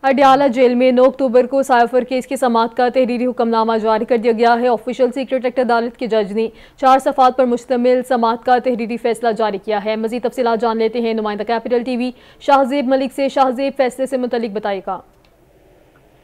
Adiala jail में 9 अक्टूबर को cipher case की समाअत का तहरीरी हुक्मनामा जारी कर दिया गया है। ऑफिशियल सीक्रेट एक्ट अदालत के जज ने 4 सफ़ात पर मुश्तमिल समाअत का तहरीरी फैसला जारी किया है। मज़ीद तफसीलात जान लेते हैं नुमाइंदा कैपिटल टीवी शाहजेब मलिक से। शाहजेब, फैसले से मुतल्लिक बताइएगा।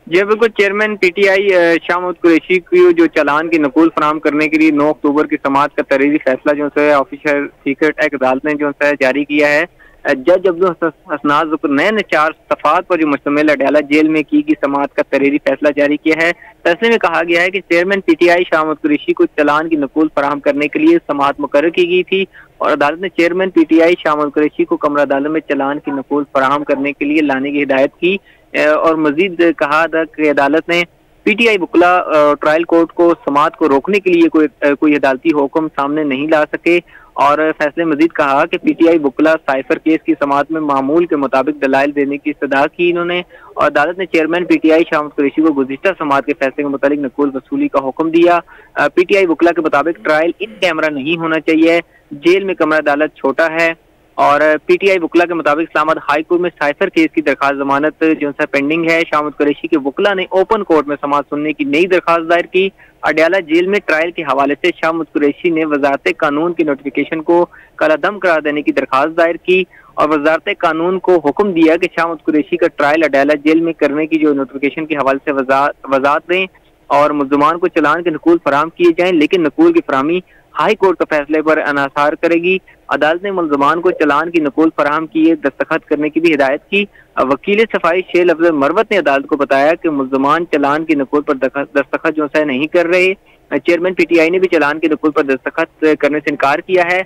जी बिल्कुल, चेयरमैन पीटीआई शाह महमूद कुरैशी की जो चालान की नकूल फराहम करने के लिए 9 अक्टूबर की समाअत का तहरीरी फैसला जो है ऑफिशियल सीक्रेट एक्ट अदालत ने जो है जारी किया है। जज अब्दुल हसनाज जुकरनैन ने 4 सफ़ात पर जो मुश्तमिल अडयाला जेल में की गई समाअत का तहरीरी फैसला जारी किया है। फैसले में कहा गया है कि चेयरमैन पीटीआई शाह महमूद कुरैशी को चालान की नकूल फराहम करने के लिए समाअत मुकर्रर की गई थी और अदालत ने चेयरमैन पीटीआई शाह महमूद कुरैशी को कमरा अदालत में चालान की नकूल फराहम करने के लिए लाने की हिदायत की और मजीद कहा था कि अदालत ने पीटीआई वकला ट्रायल कोर्ट को समाअत को रोकने के लिए कोई अदालती हुक्म सामने नहीं ला सके और फैसले मजीद कहा कि पीटीआई वकला साइफर केस की समाअत में मामूल के मुताबिक दलाइल देने की इस्तदा की इन्होंने और अदालत ने चेयरमैन पीटीआई शाह महमूद कुरैशी को गुज़िश्ता समाअत के फैसले के मुताबिक नकूल वसूली का हुक्म दिया। पीटीआई वकला के मुताबिक ट्रायल इन कैमरा नहीं होना चाहिए, जेल में कमरा अदालत छोटा है और पीटीआई वकला के मुताबिक इस्लामाबाद हाई कोर्ट में साइफर केस की दरखास्त जमानत जो है पेंडिंग है। शाह महमूद कुरैशी के वकला ने ओपन कोर्ट में समाअत सुनने की नई दरखास्त दायर की। अडयाला जेल में ट्रायल के हवाले से शाह महमूद कुरैशी ने वजारत कानून की नोटिफिकेशन को कलादम करार देने की दरखास्त दायर की और वजारत कानून को हुक्म दिया कि शाह महमूद कुरैशी का ट्रायल अडयाला जेल में करने की जो नोटिफिकेशन के हवाले से वजात दें और मुल्ज़मान को चालान के नकूल फराहम किए जाएं, लेकिन नकूल की फराहमी हाई कोर्ट के फैसले पर अनासार करेगी। अदालत ने मुल्ज़मान को चालान की नकूल फराहम किए दस्तखत करने की भी हिदायत की। वकील सफाई शेल अफजल मरवत ने अदालत को बताया कि मुल्ज़मान चालान की नकूल पर दस्तखत जो है नहीं कर रहे। चेयरमैन पीटीआई ने भी चालान की नकूल पर दस्तखत करने से इनकार किया है।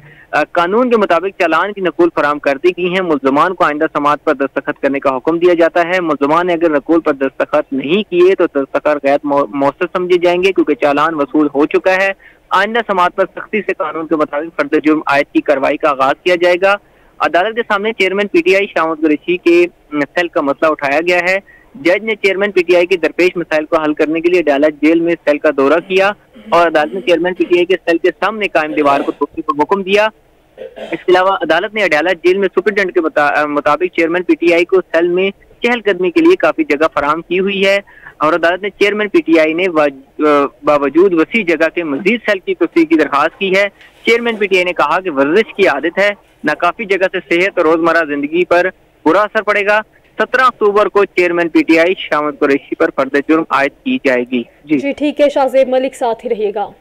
कानून के मुताबिक चालान की नकूल फराहम कर दी गई है। मुल्ज़मान को आइंदा समाअत पर दस्तखत करने का हुक्म दिया जाता है। मुल्ज़मान ने अगर नकूल पर दस्तखत नहीं किए तो दस्तखत गैर मौसर समझे जाएंगे क्योंकि चालान वसूल हो चुका है। आइंदा समाअत पर सख्ती से कानून के मुताबिक फर्द जुर्म आयद की कार्रवाई का आगाज किया जाएगा। अदालत के सामने चेयरमैन पीटीआई शाह महमूद कुरैशी के सेल का मसला उठाया गया है। जज ने चेयरमैन पीटीआई के दरपेश मसाइल को हल करने के लिए अडयाला जेल में सेल का दौरा किया और अदालत ने चेयरमैन पीटीआई के सेल के सामने कायम दीवार को तोड़ने का हुक्म दिया। इसके अलावा अदालत ने अडयाला जेल में सुपरिटेंडेंट के मुताबिक चेयरमैन पीटीआई को सेल में चहलकदमी के लिए काफी जगह फराहम की हुई है और अदालत ने चेयरमैन पीटीआई ने बावजूद वसी जगह के मजीद सेल की तोसी की दरखास्त की है। चेयरमैन पीटीआई ने कहा कि वर्जिश की आदत है, नाकाफी जगह से सेहत और रोजमर्रा जिंदगी पर बुरा असर पड़ेगा। 17 अक्टूबर को चेयरमैन पीटीआई शाह महमूद कुरैशी पर फर्द जुर्म आयद की जाएगी। जी ठीक है शाहजेब मलिक, साथ ही रहिएगा।